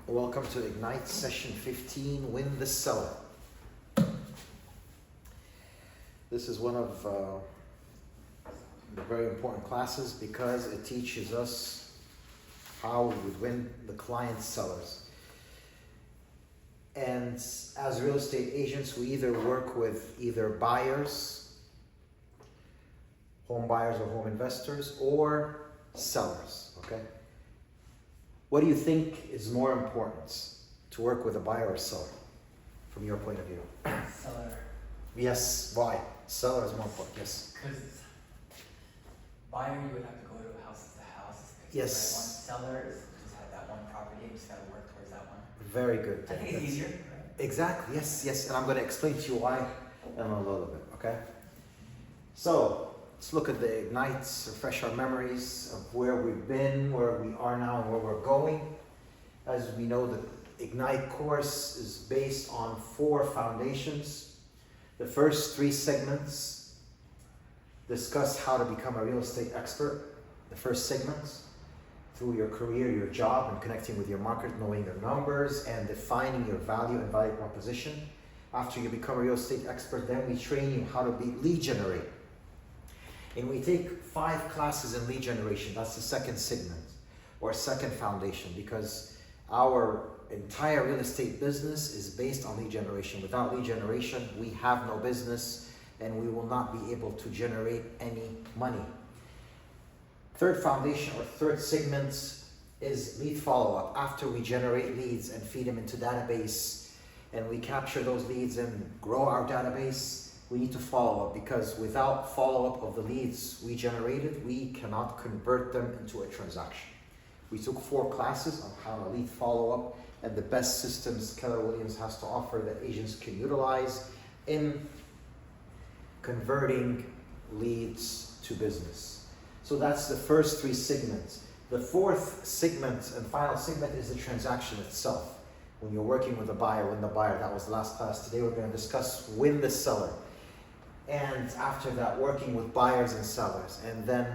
Welcome to Ignite Session 15, Win the Seller. This is one of the very important classes because it teaches us how we would win the client sellers. And as real estate agents, we either work with either buyers, home buyers or home investors, or sellers, okay? What do you think is more important, to work with a buyer or seller, from your point of view? Seller. Yes, why? Seller is more important, yes. Because buyer, you would have to go to house to house. Yes. Right? One seller is just have that one property, you just gotta work towards that one. Very good. I think it's easier, right? Exactly, yes, and I'm going to explain to you why in a little bit, okay? So, let's look at the Ignites, refresh our memories of where we've been, where we are now, and where we're going. As we know, the Ignite course is based on 4 foundations. The first 3 segments discuss how to become a real estate expert. The first segment, through your career, your job, and connecting with your market, knowing your numbers, and defining your value and value proposition. After you become a real estate expert, then we train you how to lead generate. And we take 5 classes in lead generation. That's the second segment, or second foundation, because our entire real estate business is based on lead generation. Without lead generation, we have no business, and we will not be able to generate any money. Third foundation, or third segment, is lead follow-up. After we generate leads and feed them into database, and we capture those leads and grow our database, we need to follow up, because without follow-up of the leads we generated, we cannot convert them into a transaction. We took 4 classes on how to lead follow-up and the best systems Keller Williams has to offer that agents can utilize in converting leads to business. So that's the first 3 segments. The 4th segment and final segment is the transaction itself. When you're working with a buyer, win the buyer. That was the last class. Today we're going to discuss win the seller. And after that, working with buyers and sellers, and then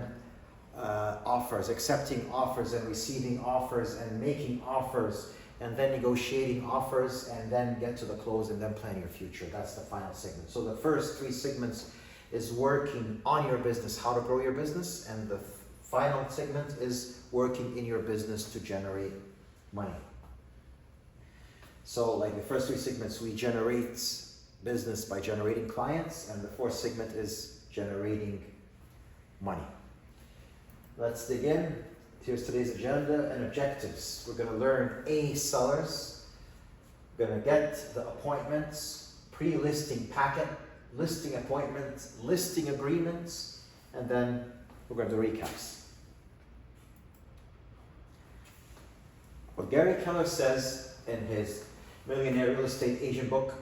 offers, accepting offers and receiving offers and making offers, and then negotiating offers, and then get to the close, and then plan your future. That's the final segment. So the first 3 segments is working on your business, how to grow your business, and the final segment is working in your business to generate money. So like the first 3 segments, we generate business by generating clients, and the 4th segment is generating money. Let's dig in. Here's today's agenda and objectives. We're going to learn A, sellers. We're going to get the appointments, pre-listing packet, listing appointments, listing agreements, and then we're going to do recaps. What Gary Keller says in his Millionaire Real Estate Agent book: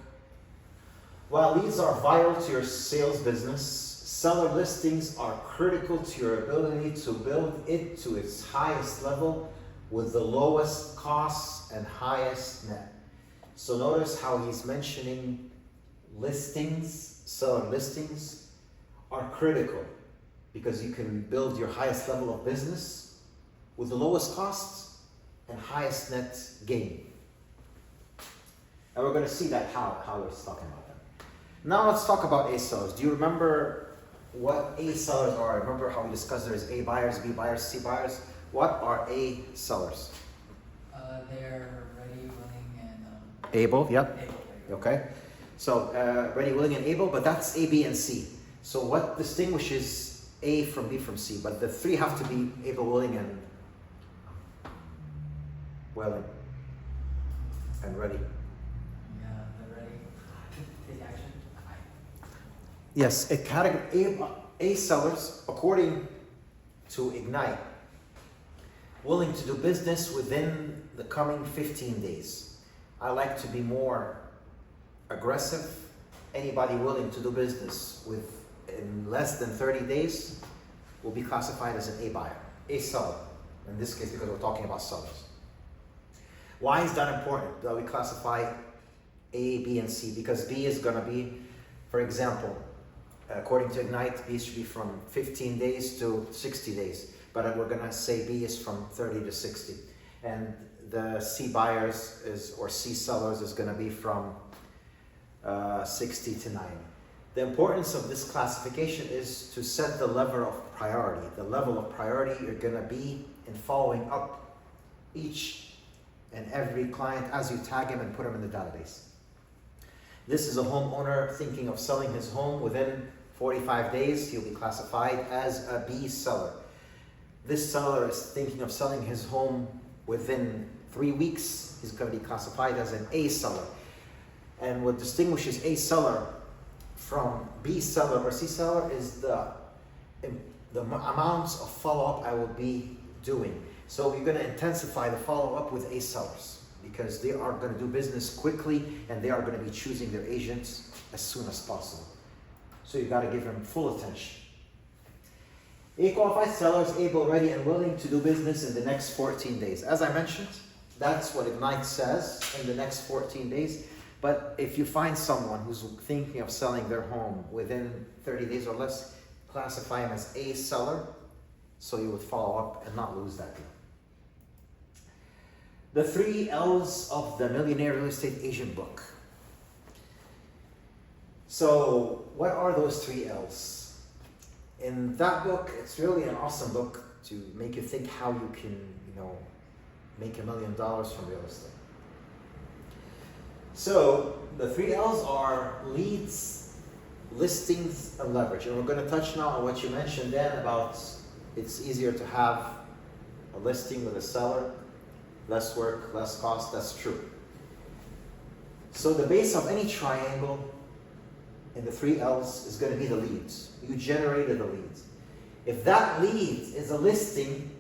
while leads are vital to your sales business, seller listings are critical to your ability to build it to its highest level with the lowest costs and highest net. So notice how he's mentioning listings, seller listings are critical, because you can build your highest level of business with the lowest costs and highest net gain. And we're going to see that how he's talking about that. Now let's talk about A sellers. Do you remember what A sellers are? Remember how we discussed there's A buyers, B buyers, C buyers? What are A sellers? They're ready, willing, and able, yep. able. Okay. So ready, willing, and able, but that's A, B, and C. So what distinguishes A from B from C? But the 3 have to be able, willing, and ready. Yeah, they're ready to take action. Yes, A sellers, according to Ignite, willing to do business within the coming 15 days. I like to be more aggressive. Anybody willing to do business in less than 30 days will be classified as an A buyer, A seller. In this case, because we're talking about sellers. Why is that important that we classify A, B, and C? Because B is going to be, for example, according to Ignite, B should be from 15 days to 60 days. But we're going to say B is from 30 to 60. And The C buyers or C sellers is going to be from 60 to 90. The importance of this classification is to set the level of priority. The level of priority you're going to be in following up each and every client as you tag him and put him in the database. This is a homeowner thinking of selling his home within 45 days. He'll be classified as a B seller. This seller is thinking of selling his home within 3 weeks. He's going to be classified as an A seller. And what distinguishes A seller from B seller or C seller is the amounts of follow-up I will be doing. So you're going to intensify the follow-up with A sellers because they are going to do business quickly and they are going to be choosing their agents as soon as possible. So you got to give them full attention. A qualified seller is able, ready, and willing to do business in the next 14 days. As I mentioned, that's what Ignite says, in the next 14 days. But if you find someone who's thinking of selling their home within 30 days or less, classify him as A seller, so you would follow up and not lose that deal. The 3 L's of the Millionaire Real Estate Agent book. So what are those 3 L's? In that book, it's really an awesome book to make you think how you can, make $1 million from real estate. So the 3 L's are leads, listings, and leverage. And we're going to touch now on what you mentioned then about it's easier to have a listing with a seller, less work, less cost. That's true. So the base of any triangle in the 3 L's is going to be the leads. You generated the leads. If that lead is a listing,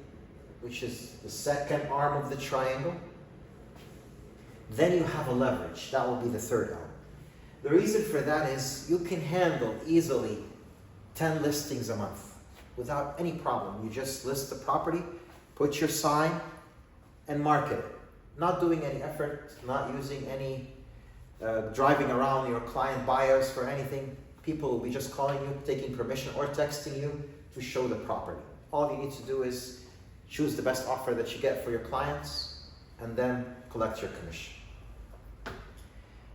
which is the second arm of the triangle, then you have a leverage. That will be the 3rd L. The reason for that is you can handle easily 10 listings a month without any problem. You just list the property, put your sign, and market it. Not doing any effort, not using any driving around your client buyers for anything. People will be just calling you, taking permission, or texting you to show the property. All you need to do is choose the best offer that you get for your clients and then collect your commission.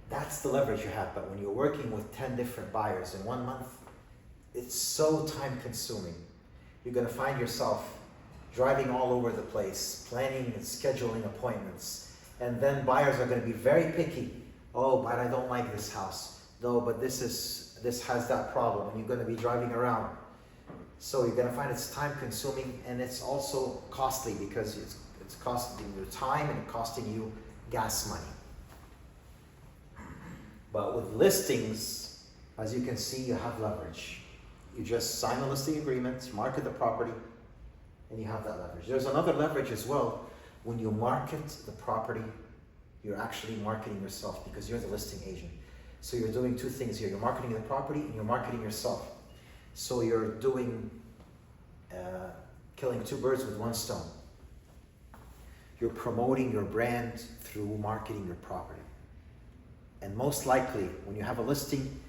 That's the leverage you have. But when you're working with 10 different buyers in 1 month, it's so time consuming. You're going to find yourself driving all over the place, planning and scheduling appointments. And then buyers are going to be very picky. Oh, but I don't like this house. No, but this has that problem. And you're going to be driving around. So you're going to find it's time consuming and it's also costly because it's costing you time and costing you gas money. But with listings, as you can see, you have leverage. You just sign a listing agreement, market the property, and you have that leverage. There's another leverage as well. When you market the property, you're actually marketing yourself because you're the listing agent. So you're doing 2 things here. You're marketing the property and you're marketing yourself. So you're doing, killing 2 birds with 1 stone. You're promoting your brand through marketing your property. And most likely, when you have a listing,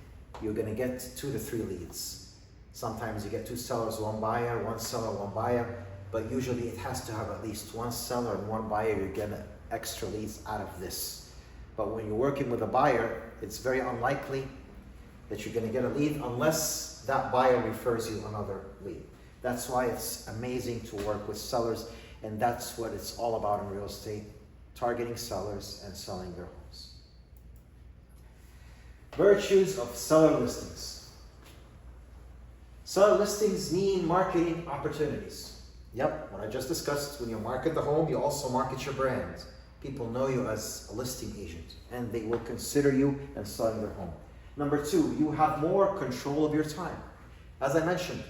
you're going to get 2 to 3 leads. Sometimes you get 2 sellers, 1 buyer, 1 seller, 1 buyer, but usually it has to have at least 1 seller and 1 buyer. You're getting extra leads out of this. But when you're working with a buyer, it's very unlikely that you're going to get a lead unless that buyer refers you another lead. That's why it's amazing to work with sellers, and that's what it's all about in real estate, targeting sellers and selling their homes. Virtues of seller listings. Seller listings mean marketing opportunities. Yep, what I just discussed, when you market the home, you also market your brand. People know you as a listing agent, and they will consider you and selling their home. Number 2, you have more control of your time. As I mentioned,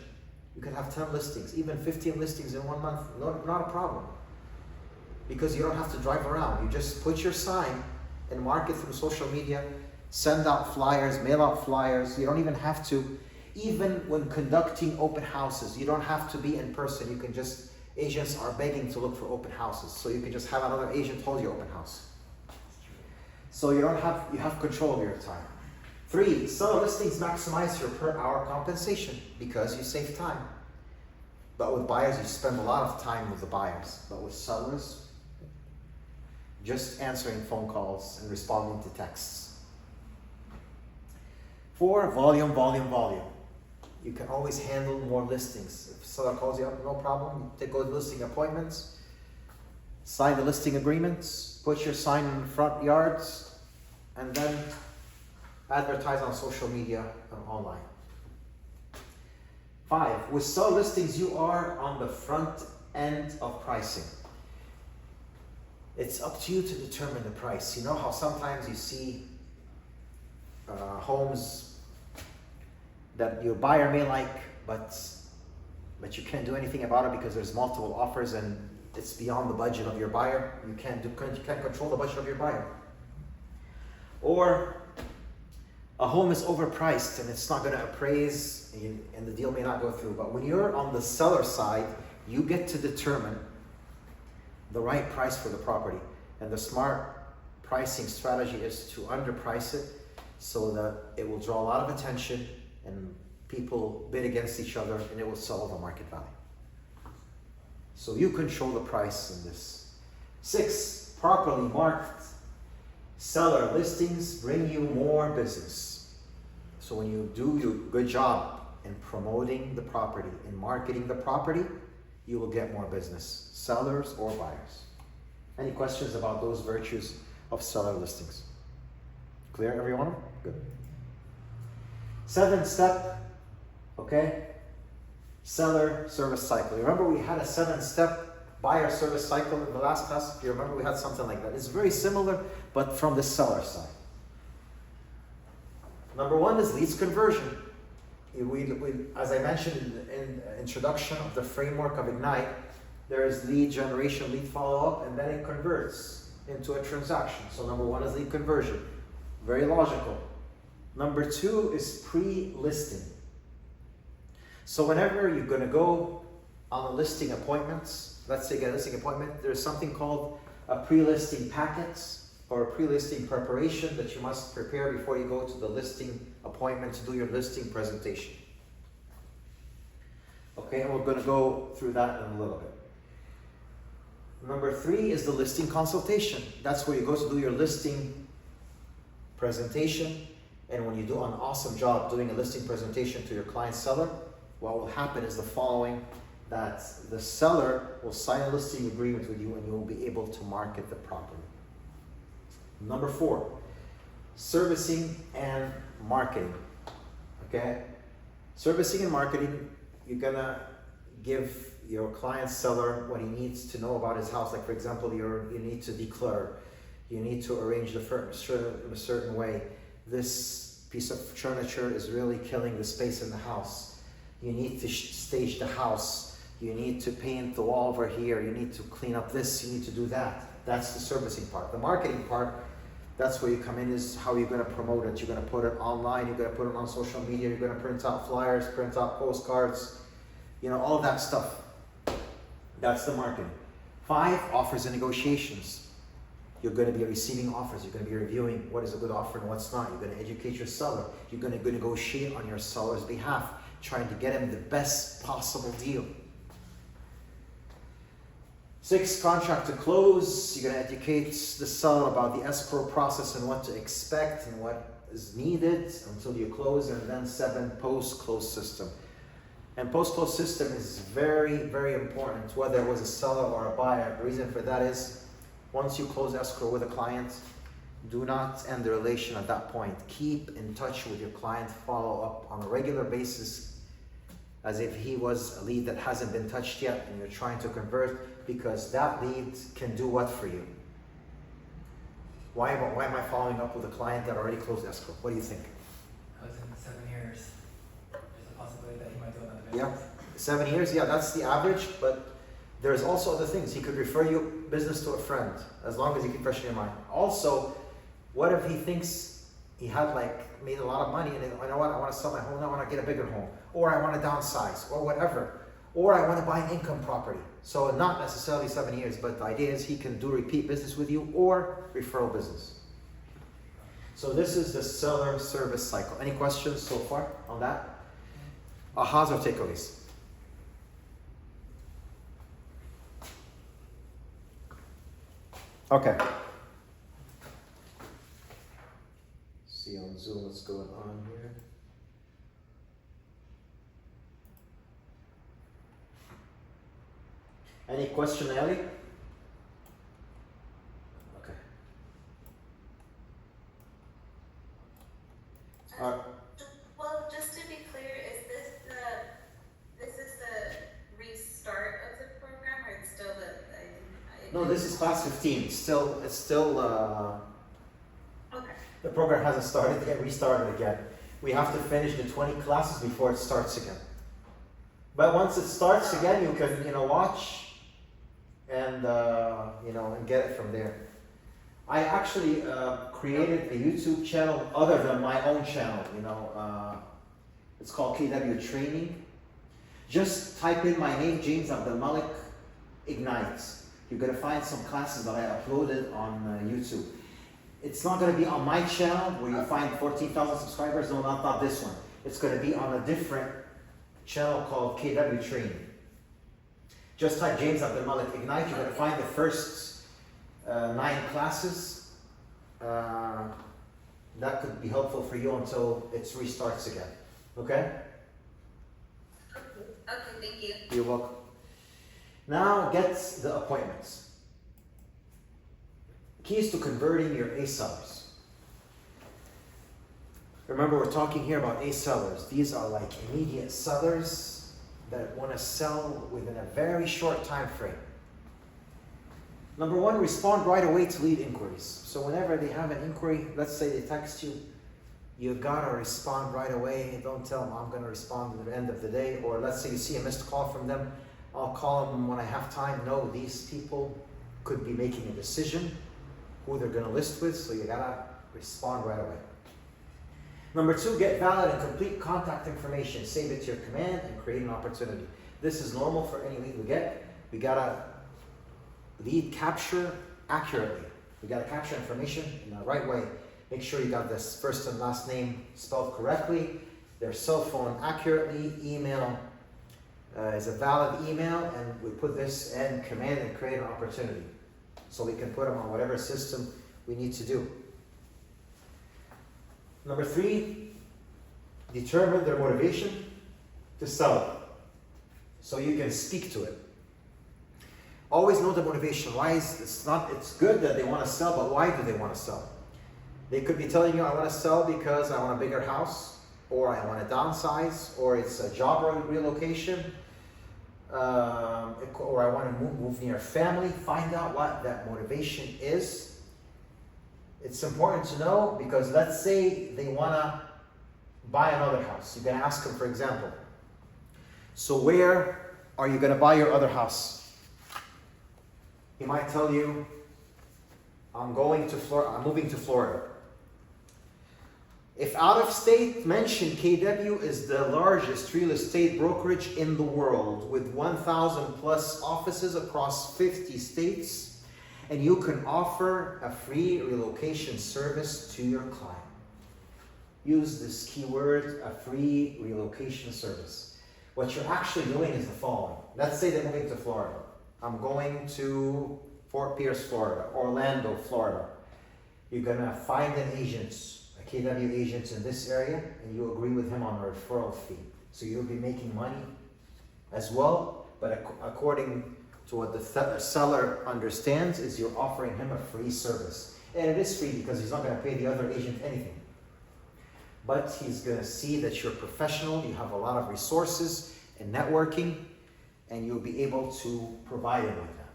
you can have 10 listings, even 15 listings in 1 month, not a problem. Because you don't have to drive around. You just put your sign and market through social media, send out flyers, mail out flyers. You don't even have to, even when conducting open houses, you don't have to be in person. You can just, agents are begging to look for open houses. So you can just have another agent hold your open house. So you have control of your time. 3, seller listings maximize your per hour compensation because you save time. But with buyers, you spend a lot of time with the buyers. But with sellers, just answering phone calls and responding to texts. 4, volume, volume, volume. You can always handle more listings. If a seller calls you up, no problem. You go to listing appointments, sign the listing agreements, put your sign in the front yards, and then advertise on social media and online. 5, with seller listings, you are on the front end of pricing. It's up to you to determine the price. You know how sometimes you see homes that your buyer may like, but you can't do anything about it because there's multiple offers and it's beyond the budget of your buyer. You can't control the budget of your buyer. Or a home is overpriced and it's not going to appraise and the deal may not go through. But when you're on the seller side, you get to determine the right price for the property. And the smart pricing strategy is to underprice it so that it will draw a lot of attention and people bid against each other and it will sell over market value. So you control the price in this. 6, properly marked seller listings bring you more business. So when you do your good job in promoting the property, in marketing the property, you will get more business, sellers or buyers. Any questions about those virtues of seller listings? Clear, everyone? Good. 7th step, okay? Seller service cycle. Remember we had a 7-step buyer service cycle in the last class? If you remember, we had something like that. It's very similar, but from the seller side. Number 1 is leads conversion. As I mentioned in the introduction of the framework of Ignite, there is lead generation, lead follow-up, and then it converts into a transaction. So number 1 is lead conversion. Very logical. Number 2 is pre-listing. So whenever you're going to go on a listing appointments, let's say get a listing appointment, there's something called a pre-listing packet or a pre-listing preparation that you must prepare before you go to the listing appointment to do your listing presentation. Okay, and we're going to go through that in a little bit. Number 3 is the listing consultation. That's where you go to do your listing presentation. And when you do an awesome job doing a listing presentation to your client seller, what will happen is the following, that the seller will sign a listing agreement with you and you will be able to market the property. Number 4, servicing and marketing. Okay? Servicing and marketing, you're gonna give your client seller what he needs to know about his house. Like for example, you need to declutter. You need to arrange the furniture in a certain way. This piece of furniture is really killing the space in the house. You need to stage the house. You need to paint the wall over here. You need to clean up this. You need to do that. That's the servicing part. The marketing part, that's where you come in, is how you're going to promote it. You're going to put it online. You're going to put it on social media. You're going to print out flyers, print out postcards, all that stuff. That's the marketing. 5, offers and negotiations. You're going to be receiving offers. You're going to be reviewing what is a good offer and what's not. You're going to educate your seller. You're going to negotiate on your seller's behalf, trying to get him the best possible deal. 6, contract to close. You're going to educate the seller about the escrow process and what to expect and what is needed until you close. And then 7, post-close system. And post-close system is very, very important, whether it was a seller or a buyer. The reason for that is, once you close escrow with a client, do not end the relation at that point. Keep in touch with your client, follow up on a regular basis as if he was a lead that hasn't been touched yet and you're trying to convert, because that lead can do what for you? Why am I following up with a client that already closed escrow? What do you think? Because in 7 years, there's a possibility that he might do another business. Yeah, 7 years, yeah, that's the average, but there's also other things. He could refer you business to a friend, as long as you keep fresh in your mind. Also, what if he thinks he had made a lot of money and you know what, I want to sell my home, I want to get a bigger home, or I want to downsize, or whatever, or I want to buy an income property. So not necessarily 7 years, but the idea is he can do repeat business with you or referral business. So this is the seller service cycle. Any questions so far on that? Ahas or takeaways? Okay, see on Zoom what's going on here. Any question, Ellie? Okay. Well, just to be clear, this is the restart of the program, or it's still No, this is class 15. It's still okay. the program hasn't started yet, restarted again. We have to finish the 20 classes before it starts again. But once it starts again, you can, watch and, and get it from there. I actually created a YouTube channel other than my own channel, it's called KW Training. Just type in my name, James Abdelmalek Ignites. You're going to find some classes that I uploaded on YouTube. It's not going to be on my channel where you find 14,000 subscribers. No, not this one. It's going to be on a different channel called KW Training. Just type James Abdelmalek Ignite. You're going to find the first 9 classes. That could be helpful for you until it restarts again. Okay? Okay, thank you. You're welcome. Now get the appointments. Keys to converting your A sellers. Remember, we're talking here about A sellers. These are like immediate sellers that want to sell within a very short time frame. Number 1, respond right away to lead inquiries. So whenever they have an inquiry, let's say they text you, you gotta respond right away. Don't tell them I'm gonna respond at the end of the day. Or let's say you see a missed call from them, I'll call them when I have time. No, these people could be making a decision who they're gonna list with, so you gotta respond right away. Number 2, get valid and complete contact information. Save it to your command and create an opportunity. This is normal for any lead we get. We gotta lead capture accurately. We gotta capture information in the right way. Make sure you got this first and last name spelled correctly, their cell phone accurately, email is a valid email, and we put this in command and create an opportunity. So we can put them on whatever system we need to do. Number 3, determine their motivation to sell it. So you can speak to it. Always know the motivation. Why is it's good that they want to sell, but why do they want to sell? They could be telling you, I want to sell because I want a bigger house, or I want to downsize, or it's a job relocation, or I want to move near family. Find out what that motivation is. It's important to know, because let's say they want to buy another house. You're going to ask them, for example, so where are you going to buy your other house? He might tell you, I'm moving to Florida. If out of state, mention KW is the largest real estate brokerage in the world with 1,000 plus offices across 50 states, and you can offer a free relocation service to your client. Use this keyword, a free relocation service. What you're actually doing is the following. Let's say they're moving to Florida. I'm going to Fort Pierce, Florida, Orlando, Florida. You're gonna find an agent, a KW agent in this area, and you agree with him on a referral fee. So you'll be making money as well, but according to what the seller understands is you're offering him a free service. And it is free because he's not gonna pay the other agent anything. But he's gonna see that you're professional, you have a lot of resources and networking, and you'll be able to provide him with that.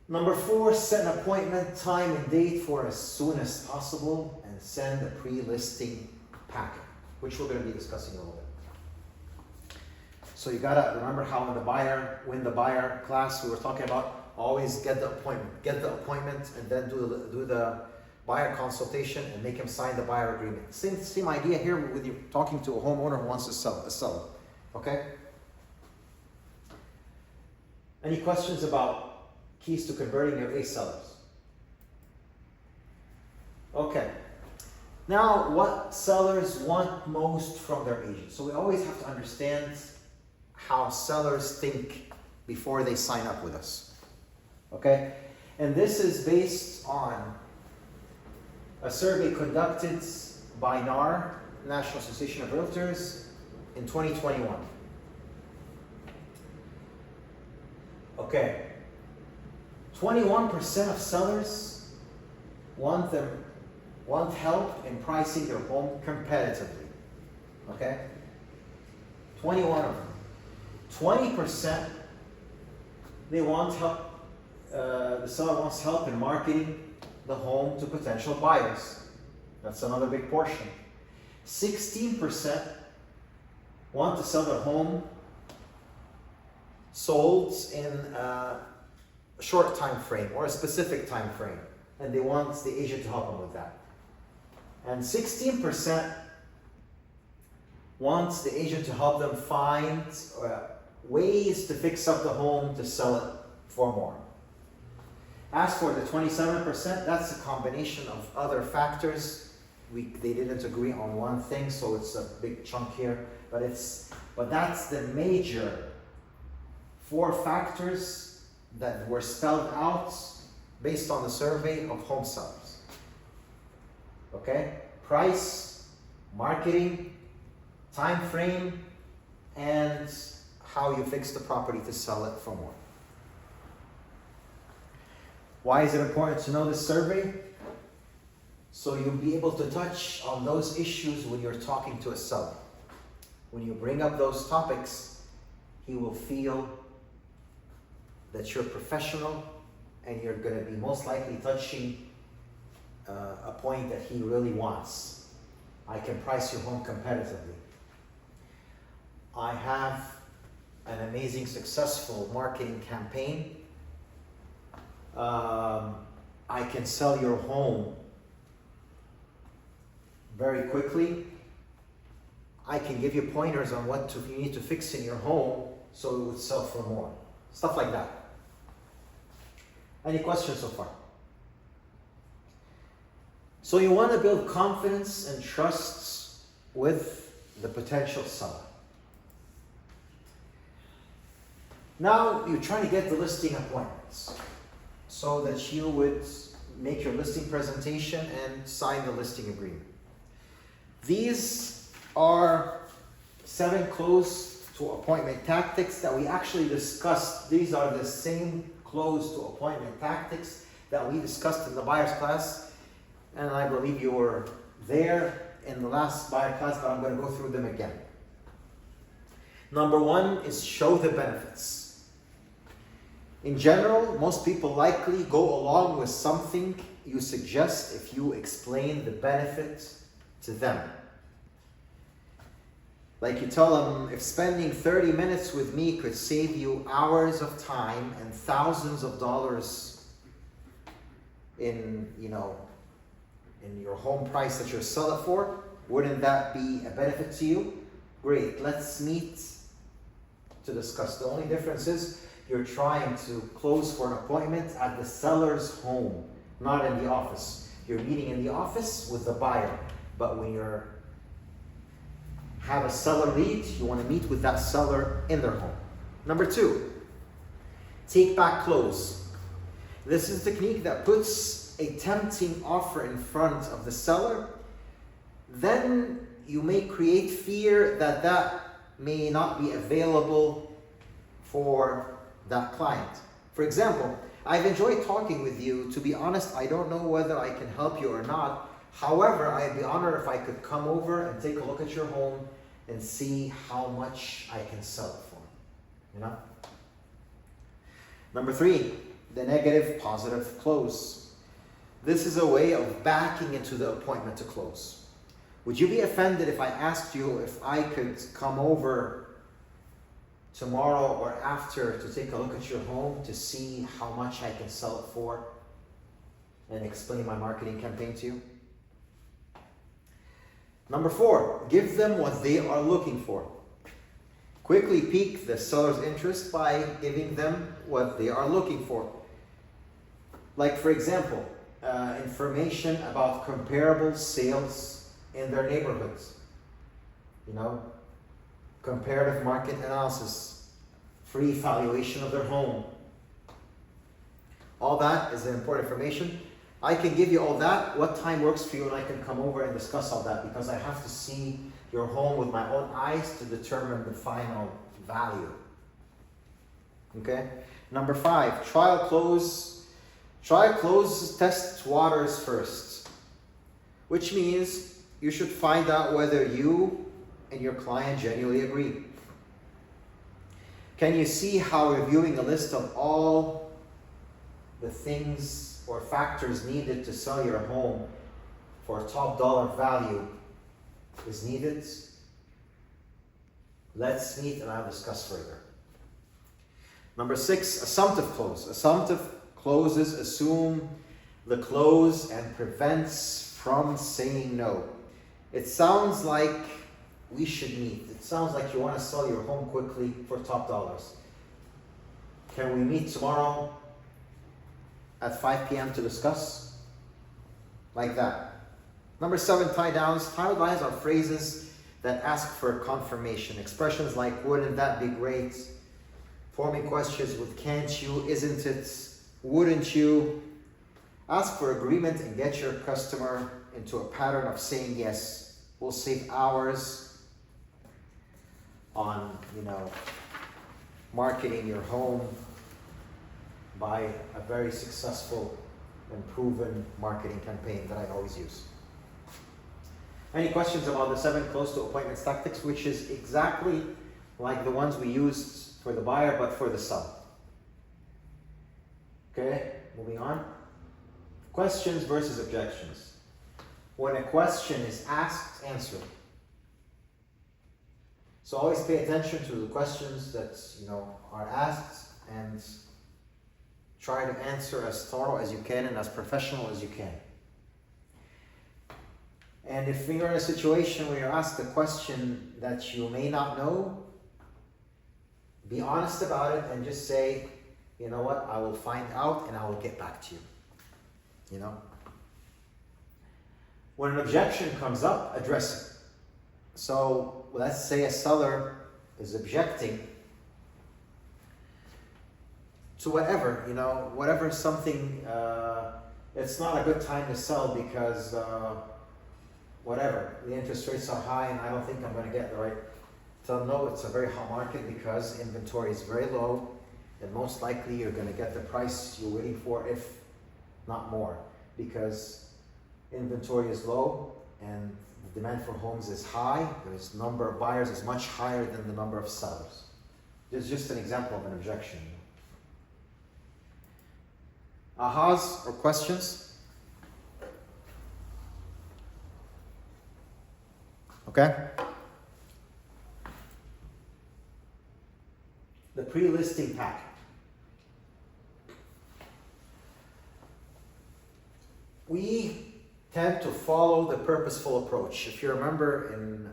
Number 4, set an appointment time and date for as soon as possible, and send a pre-listing packet, which we're going to be discussing a little bit. So you gotta remember how in the win the buyer class we were talking about, always get the appointment, and then do the buyer consultation and make him sign the buyer agreement. Same idea here with you talking to a homeowner who wants to sell a seller. Okay? Any questions about keys to converting your A sellers? Okay. Now, what sellers want most from their agent? So we always have to understand how sellers think before they sign up with us. Okay? And this is based on A survey conducted by NAR, National Association of Realtors, in 2021. Okay. 21% of sellers want help in pricing their home competitively. Okay? 21 of them. 20% they want help. The seller wants help in marketing the home to potential buyers. That's another big portion. 16% want to sell their home sold in a short time frame or a specific time frame, and they want the agent to help them with that. And 16% wants the agent to help them find ways to fix up the home to sell it for more. As for the 27%, that's a combination of other factors. They didn't agree on one thing, so it's a big chunk here. But that's the major 4 factors that were spelled out based on the survey of home sellers. Okay? Price, marketing, time frame, and how you fix the property to sell it for more. Why is it important to know this survey? So you'll be able to touch on those issues when you're talking to a seller. When you bring up those topics, he will feel that you're professional and you're going to be most likely touching a point that he really wants. I can price your home competitively. I have an amazing, successful marketing campaign. I can sell your home very quickly. I can give you pointers on what you need to fix in your home so it would sell for more. Stuff like that. Any questions so far? So you want to build confidence and trust with the potential seller. Now you're trying to get the listing appointments so that you would make your listing presentation and sign the listing agreement. These are 7 close to appointment tactics that we actually discussed. These are the same close to appointment tactics that we discussed in the buyer's class, and I believe you were there in the last buyer class, but I'm going to go through them again. Number 1 is show the benefits. In general, most people likely go along with something you suggest if you explain the benefit to them. Like you tell them, if spending 30 minutes with me could save you hours of time and thousands of dollars in your home price that you're selling for, wouldn't that be a benefit to you? Great, let's meet to discuss. The only difference is you're trying to close for an appointment at the seller's home, not in the office. You're meeting in the office with the buyer, but when you have a seller lead, you want to meet with that seller in their home. Number 2, take back close. This is a technique that puts a tempting offer in front of the seller. Then you may create fear that may not be available for that client. For example, I've enjoyed talking with you. To be honest, I don't know whether I can help you or not. However, I'd be honored if I could come over and take a look at your home and see how much I can sell it for. Number 3, the negative positive close. This is a way of backing into the appointment to close. Would you be offended if I asked you if I could come over tomorrow or after to take a look at your home to see how much I can sell it for and explain my marketing campaign to you? Number 4, give them what they are looking for. Quickly pique the seller's interest by giving them what they are looking for. Like, for example, information about comparable sales in their neighborhoods. Comparative market analysis, free valuation of their home. All that is important information. I can give you all that. What time works for you, and I can come over and discuss all that, because I have to see your home with my own eyes to determine the final value. Okay? Number 5, trial close test waters first, which means you should find out whether you and your client genuinely agree. Can you see how reviewing a list of all the things or factors needed to sell your home for top dollar value is needed? Let's meet and I'll discuss further. Number 6, assumptive close. Assumptive closes assume the close and prevents from saying no. It sounds like we should meet. It sounds like you want to sell your home quickly for top dollars. Can we meet tomorrow at 5 p.m. to discuss? Like that. Number 7, tie downs. Tie downs are phrases that ask for confirmation. Expressions like, wouldn't that be great? Forming questions with can't you, isn't it, wouldn't you? Ask for agreement and get your customer into a pattern of saying yes. We'll save hours on, marketing your home by a very successful and proven marketing campaign that I always use. Any questions about the 7 close to appointments tactics, which is exactly like the ones we used for the buyer, but for the seller? Okay, moving on. Questions versus objections. When a question is asked, answer. So always pay attention to the questions that are asked and try to answer as thorough as you can and as professional as you can. And if you're in a situation where you're asked a question that you may not know, be honest about it and just say, you know what, I will find out and I will get back to you. When an objection comes up, address it. So let's say a seller is objecting to whatever something, it's not a good time to sell because the interest rates are high and I don't think I'm going to get the right. Tell them no, it's a very hot market because inventory is very low and most likely you're going to get the price you're waiting for, if not more, because inventory is low and the demand for homes is high. The number of buyers is much higher than the number of sellers. This is just an example of an objection. Ahas or questions? Okay. The pre-listing pack. We tend to follow the purposeful approach. If you remember in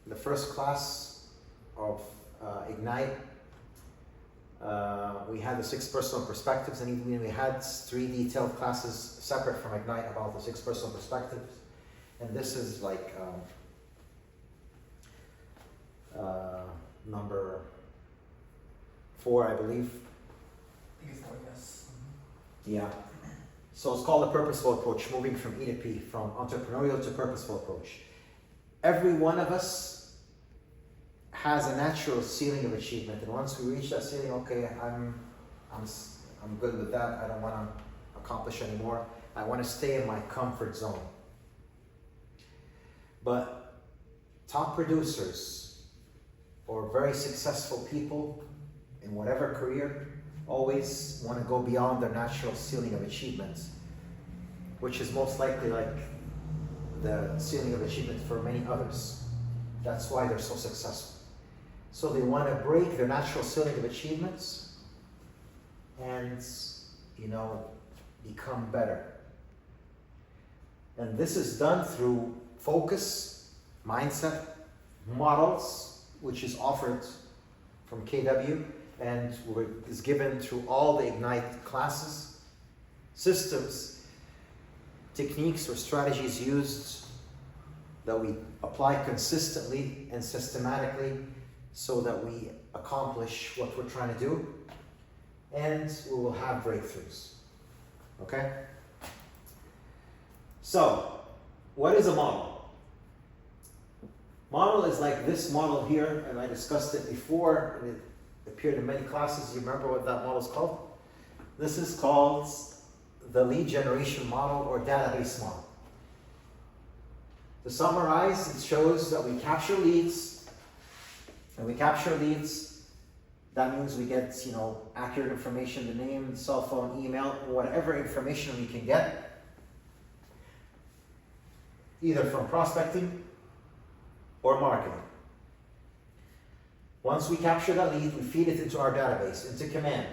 the first class of Ignite, we had the 6 personal perspectives, and even we had 3 detailed classes separate from Ignite about the 6 personal perspectives. And this is like number 4, I believe. I think it's 4, yes. Yeah. So it's called a purposeful approach, moving from E to P, from entrepreneurial to purposeful approach. Every one of us has a natural ceiling of achievement, and once we reach that ceiling, okay, I'm good with that. I don't want to accomplish anymore. I want to stay in my comfort zone. But top producers or very successful people in whatever career always want to go beyond their natural ceiling of achievements, which is most likely like the ceiling of achievement for many others. That's why they're so successful. So they want to break their natural ceiling of achievements and, become better. And this is done through focus, mindset, models, which is offered from KW and is given through all the Ignite classes, systems, techniques or strategies used that we apply consistently and systematically so that we accomplish what we're trying to do, and we will have breakthroughs. Okay? So, what is a model? Model is like this model here, and I discussed it before, and it appeared in many classes. You remember what that model is called? This is called the lead generation model or database model. To summarize, it shows that we capture leads, and we capture leads. That means we get, accurate information, the name, cell phone, email, whatever information we can get, either from prospecting or marketing. Once we capture that lead, we feed it into our database, into command.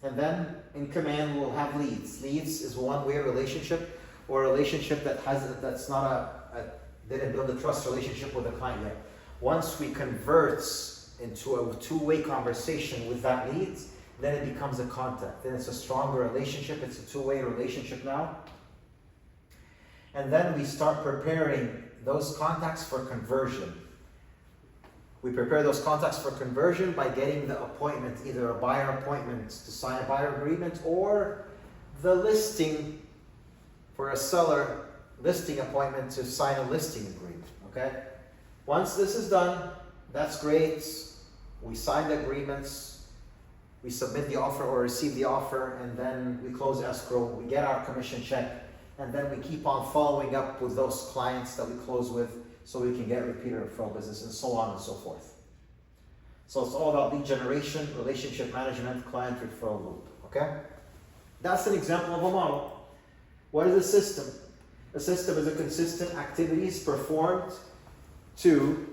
And then in command, we'll have leads. Leads is a one-way relationship, or a relationship that's not didn't build a trust relationship with the client yet. Once we convert into a two-way conversation with that lead, then it becomes a contact. Then it's a stronger relationship. It's a two-way relationship now. And then we start preparing those contacts for conversion. We prepare those contacts for conversion by getting the appointment, either a buyer appointment to sign a buyer agreement, or the listing for a seller listing appointment to sign a listing agreement, okay? Once this is done, that's great. We sign the agreements, we submit the offer or receive the offer, and then we close escrow, we get our commission check, and then we keep on following up with those clients that we close with so we can get repeated referral business, and so on and so forth. So it's all about lead generation, relationship management, client referral loop, okay? That's an example of a model. What is a system? A system is a consistent activities performed to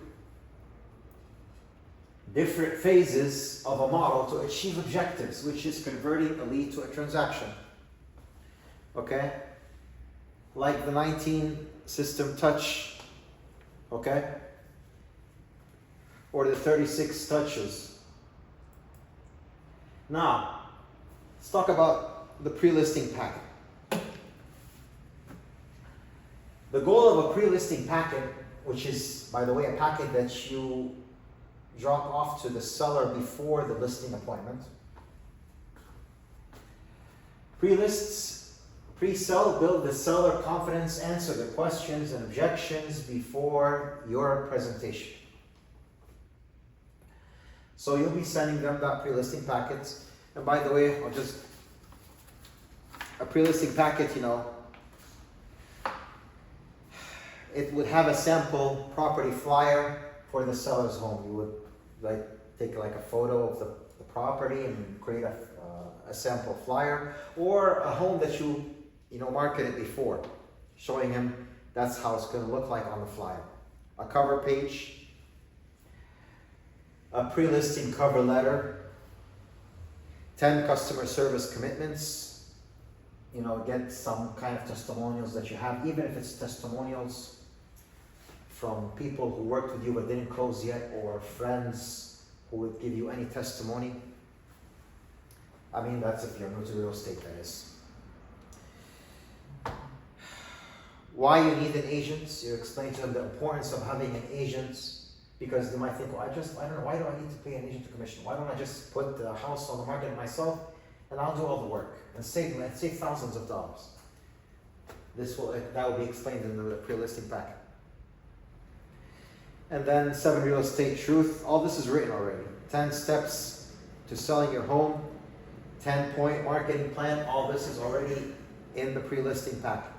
different phases of a model to achieve objectives, which is converting a lead to a transaction. Okay? Like the 19 system touch, okay? Or the 36 touches. Now, let's talk about the pre-listing packet. The goal of a pre-listing packet, which is, by the way, a packet that you drop off to the seller before the listing appointment. Pre-lists, pre-sell, build the seller confidence, answer the questions and objections before your presentation. So you'll be sending them that pre-listing packet. And by the way, a pre-listing packet, it would have a sample property flyer for the seller's home. You would take a photo of the property and create a sample flyer, or a home that you marketed before, showing him that's how it's going to look like on the flyer. A cover page, a pre-listing cover letter, 10 customer service commitments. Get some kind of testimonials that you have, even if it's testimonials from people who worked with you but didn't close yet, or friends who would give you any testimony. I mean, that's if you're new to real estate, that is. Why you need an agent? You explain to them the importance of having an agent, because they might think, well, I don't know, why do I need to pay an agent a commission? Why don't I just put the house on the market myself and I'll do all the work and save thousands of dollars? That will be explained in the pre-listing packet. And then 7 real estate truth. All this is written already. 10 steps to selling your home. 10-point marketing plan. All this is already in the pre-listing packet.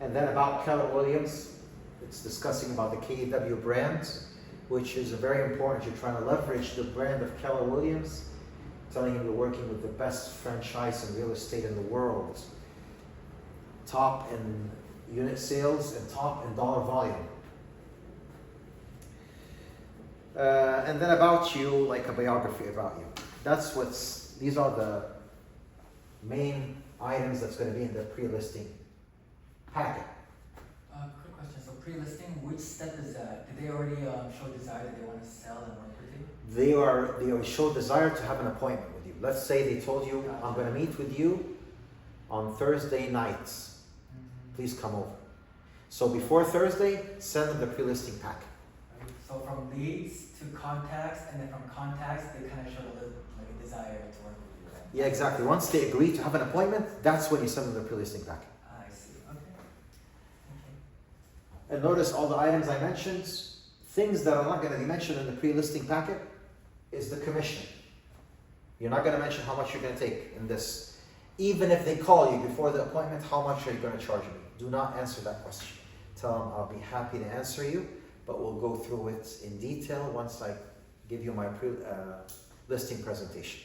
And then about Keller Williams, it's discussing about the KW brand, which is very important. You're trying to leverage the brand of Keller Williams, telling him you're working with the best franchise in real estate in the world. Top in unit sales and top in dollar volume. And then about you, like a biography about you. These are the main items that's going to be in the pre-listing packet. Quick question. So pre-listing, which step is that? Did they already show desire that they want to sell and work with you? They show desire to have an appointment with you. Let's say they told you, I'm going to meet with you on Thursday nights. Please come over. So before Thursday, send them the pre-listing packet. So from leads to contacts, and then from contacts, they kind of show a desire to work with you, right? Yeah, exactly. Once they agree to have an appointment, that's when you send them the pre-listing packet. I see. Okay. And notice all the items I mentioned, things that are not going to be mentioned in the pre-listing packet is the commission. You're not going to mention how much you're going to take in this. Even if they call you before the appointment, how much are you going to charge me? Do not answer that question. Tell them I'll be happy to answer you, but we'll go through it in detail once I give you my listing presentation.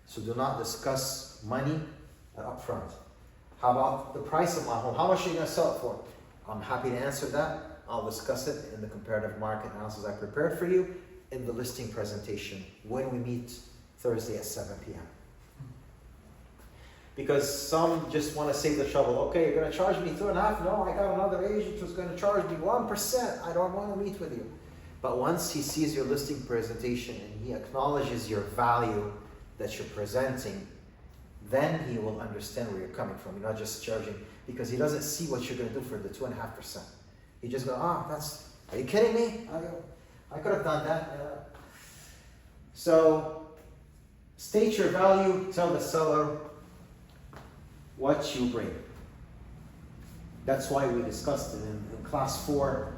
So do not discuss money up front. How about the price of my home? How much are you going to sell it for? I'm happy to answer that. I'll discuss it in the comparative market analysis I prepared for you in the listing presentation when we meet Thursday at 7 p.m. Because some just want to save the trouble. Okay, you're going to charge me 2.5%. No, I got another agent who's going to charge me 1%. I don't want to meet with you. But once he sees your listing presentation and he acknowledges your value that you're presenting, then he will understand where you're coming from. You're not just charging because he doesn't see what you're going to do for the 2.5%. He just goes, are you kidding me? I could have done that. So state your value, tell the seller what you bring. That's why we discussed it in class 4,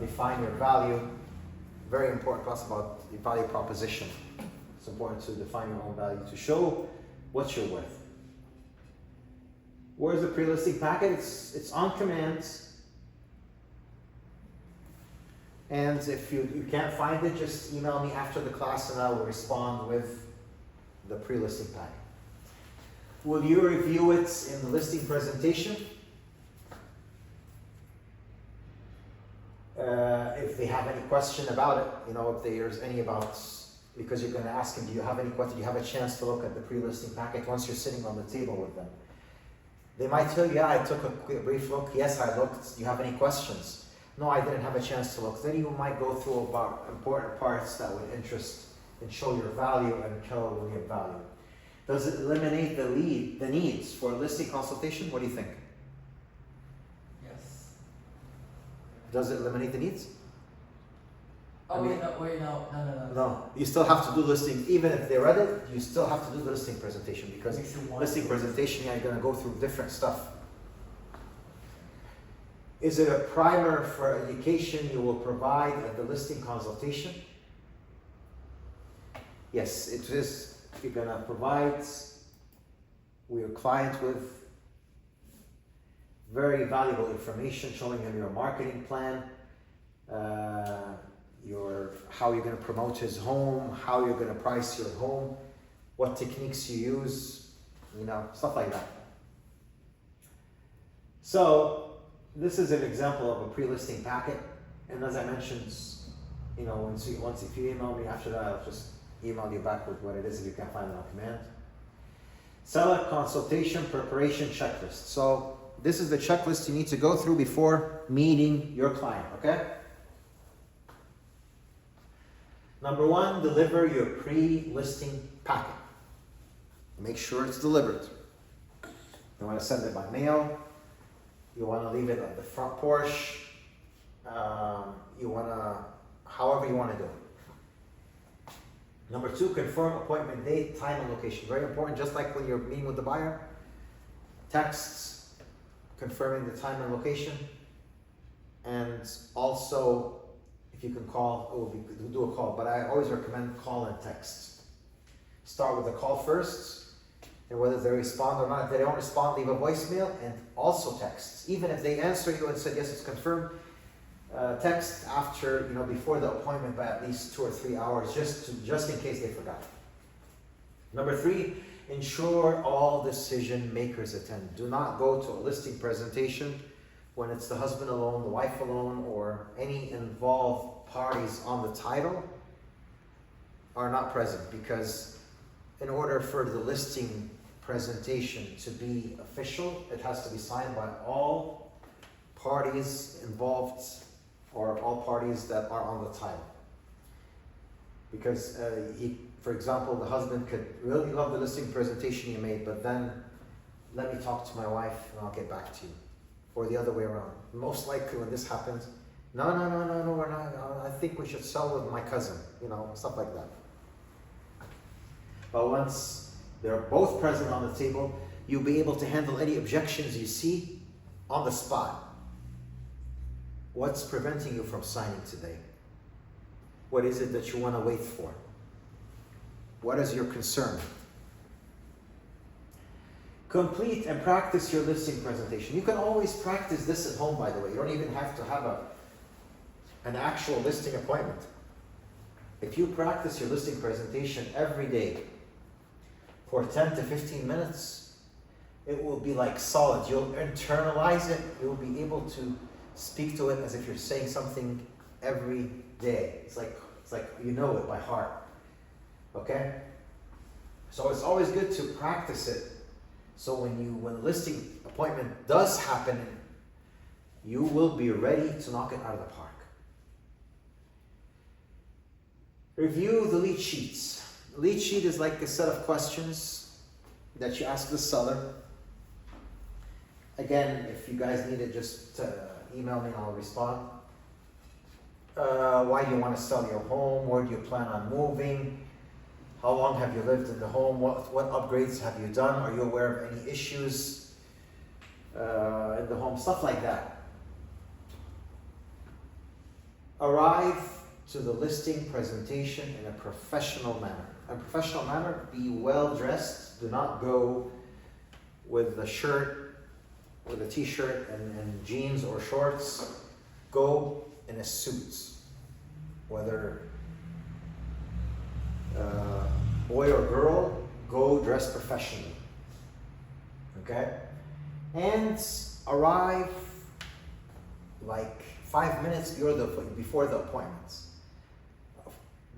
define your value. Very important class about the value proposition. It's important to define your own value, to show what you're worth. Where's the pre-listing packet? It's on command. And if you can't find it, just email me after the class and I will respond with the pre-listing packet. Will you review it in the listing presentation? If they have any question about it, if there's any because you're going to ask them, do you have any question? Do you have a chance to look at the pre-listing packet once you're sitting on the table with them? They might tell you, yeah, I took a brief look. Yes, I looked. Do you have any questions? No, I didn't have a chance to look. Then you might go through about important parts that would interest and show your value and tell your value. Does it eliminate the needs for a listing consultation? What do you think? Yes. Does it eliminate the needs? Oh, no. No, you still have to do listing. Even if they read it, you still have to do the listing presentation because listing presentation, you're going to go through different stuff. Is it a primer for education you will provide at the listing consultation? Yes, it is. You're going to provide your client with very valuable information showing him your marketing plan, how you're going to promote his home, how you're going to price your home, what techniques you use, stuff like that. So this is an example of a pre-listing packet, and as I mentioned, once if you email me after that, I'll just email you back with what it is if you can't find it on command. Seller consultation preparation checklist. So this is the checklist you need to go through before meeting your client, okay? Number 1, deliver your pre-listing packet. Make sure it's delivered. You want to send it by mail. You want to leave it on the front porch. However you want to do it. Number 2, confirm appointment date, time, and location. Very important, just like when you're meeting with the buyer. Texts confirming the time and location. And also, if you can call, do a call, but I always recommend call and text. Start with a call first, and whether they respond or not. If they don't respond, leave a voicemail, and also text. Even if they answer you and said, yes, it's confirmed, text after, before the appointment by at least 2 or 3 hours, just in case they forgot. Number 3, ensure all decision makers attend. Do not go to a listing presentation when it's the husband alone, the wife alone, or any involved parties on the title are not present, because in order for the listing presentation to be official, it has to be signed by all parties involved or all parties that are on the title. Because for example, the husband could really love the listing presentation you made, but then let me talk to my wife and I'll get back to you. Or the other way around. Most likely when this happens, no, we're not. I think we should sell with my cousin, stuff like that. But once they're both present on the table, you'll be able to handle any objections you see on the spot. What's preventing you from signing today? What is it that you want to wait for? What is your concern? Complete and practice your listing presentation. You can always practice this at home, by the way. You don't even have to have an actual listing appointment. If you practice your listing presentation every day for 10 to 15 minutes, it will be like solid. You'll internalize it. You'll be able to speak to it as if you're saying something every day. It's like you know it by heart. Okay? So it's always good to practice it. So when the listing appointment does happen, you will be ready to knock it out of the park. Review the lead sheets. The lead sheet is like a set of questions that you ask the seller. Again, if you guys need it, just email me and I'll respond. Why do you want to sell your home? Where do you plan on moving? How long have you lived in the home? What upgrades have you done? Are you aware of any issues in the home? Stuff like that. Arrive to the listing presentation in a professional manner. In a professional manner, be well dressed. Do not go with a shirt, with a t-shirt and jeans or shorts. Go in a suit. Whether boy or girl, go dress professionally. Okay? And arrive like 5 minutes before the appointment.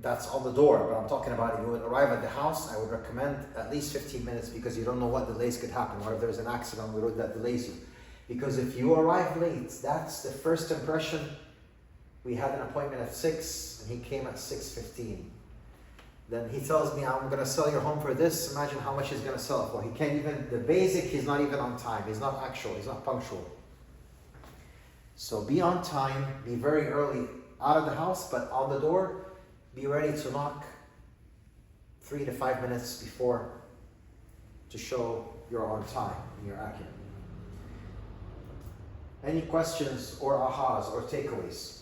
That's on the door, but I'm talking about if you would arrive at the house, I would recommend at least 15 minutes because you don't know what delays could happen. What if there's an accident on the road that delays you? Because if you arrive late, that's the first impression. We had an appointment at 6 and he came at 6:15. Then he tells me, I'm gonna sell your home for this. Imagine how much he's gonna sell it for. He can't even, the basic, he's not even on time. He's not actual, he's not punctual. So be on time, be very early out of the house, but on the door, be ready to knock 3 to 5 minutes before to show you're on time and you're accurate. Any questions or ahas or takeaways?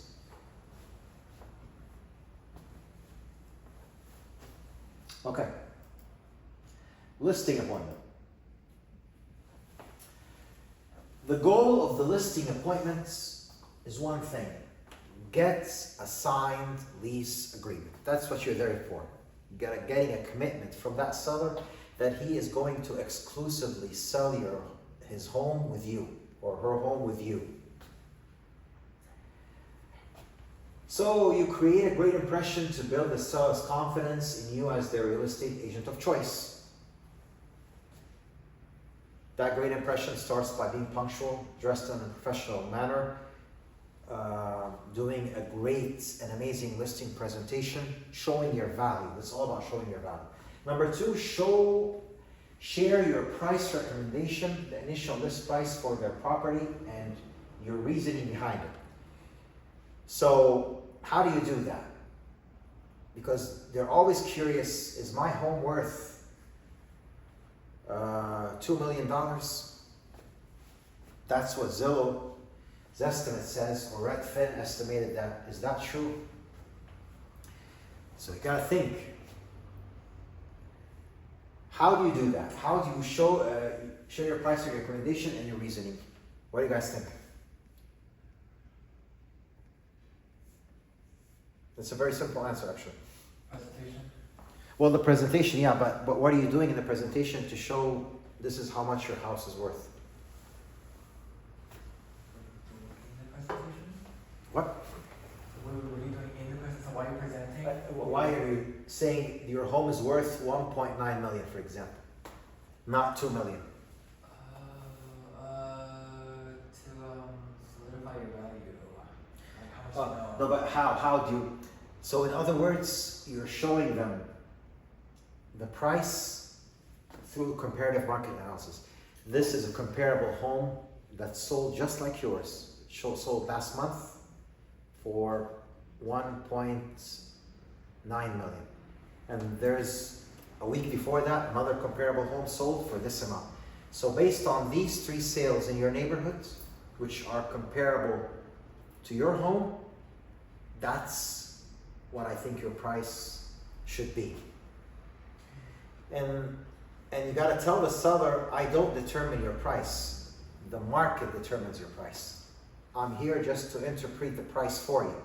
Okay. Listing appointment. The goal of the listing appointments is one thing. Get a signed lease agreement. That's what you're there for. Getting a commitment from that seller that he is going to exclusively sell his home with you or her home with you. So you create a great impression to build the seller's confidence in you as their real estate agent of choice. That great impression starts by being punctual, dressed in a professional manner, doing a great and amazing listing presentation, showing your value. It's all about showing your value. Number 2, share your price recommendation, the initial list price for their property, and your reasoning behind it. So how do you do that? Because they're always curious, is my home worth $2 million? That's what Zillow's estimate says, or Redfin estimated that. Is that true? So you gotta think. How do you do that? How do you show your price recommendation and your reasoning? What do you guys think? It's a very simple answer, actually. Presentation? Well, the presentation, yeah, but what are you doing in the presentation to show this is how much your house is worth? In the presentation? What? What are you doing in the presentation? Why are you presenting? Why are you saying your home is worth 1.9 million, for example, not 2 million? To solidify your value. Like how much you know. No, but how do you? So in other words, you're showing them the price through comparative market analysis. This is a comparable home that sold just like yours. It sold last month for 1.9 million. And there's a week before that, another comparable home sold for this amount. So based on these 3 sales in your neighborhood, which are comparable to your home, that's what I think your price should be. And you got to tell the seller, I don't determine your price. The market determines your price. I'm here just to interpret the price for you.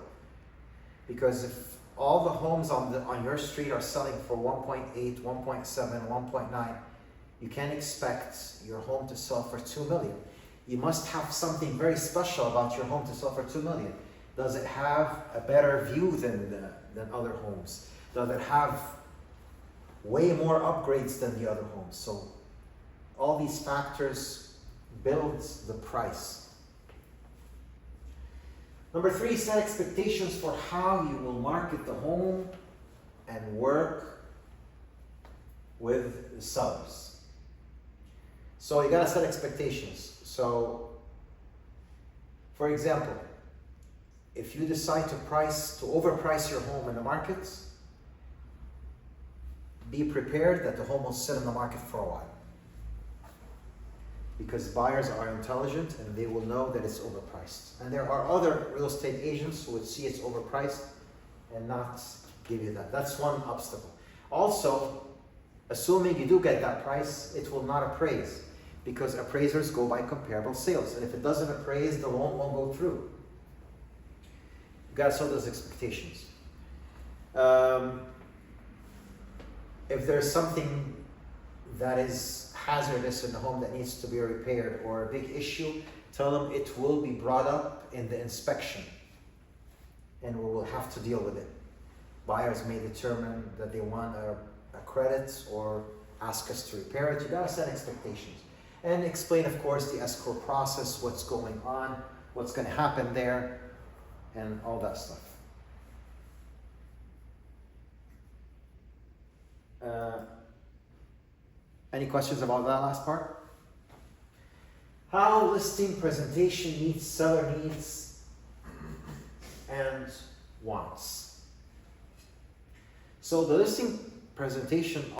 Because if all the homes on your street are selling for 1.8, 1.7, 1.9, you can't expect your home to sell for 2 million. You must have something very special about your home to sell for 2 million. Does it have a better view than other homes? Does it have way more upgrades than the other homes? So all these factors build the price. Number 3, set expectations for how you will market the home and work with the sellers. So you gotta set expectations. So, for example, if you decide to overprice your home in the market, be prepared that the home will sit in the market for a while. Because buyers are intelligent and they will know that it's overpriced. And there are other real estate agents who would see it's overpriced and not give you that. That's one obstacle. Also, assuming you do get that price, it will not appraise, because appraisers go by comparable sales. And if it doesn't appraise, the loan won't go through. You gotta set those expectations. If there's something that is hazardous in the home that needs to be repaired or a big issue, tell them it will be brought up in the inspection and we will have to deal with it. Buyers may determine that they want a credit or ask us to repair it. You gotta set expectations and explain, of course, the escrow process, what's going on, what's gonna happen there, and all that stuff. Any questions about that last part? How listing presentation meets seller needs and wants. So the listing presentation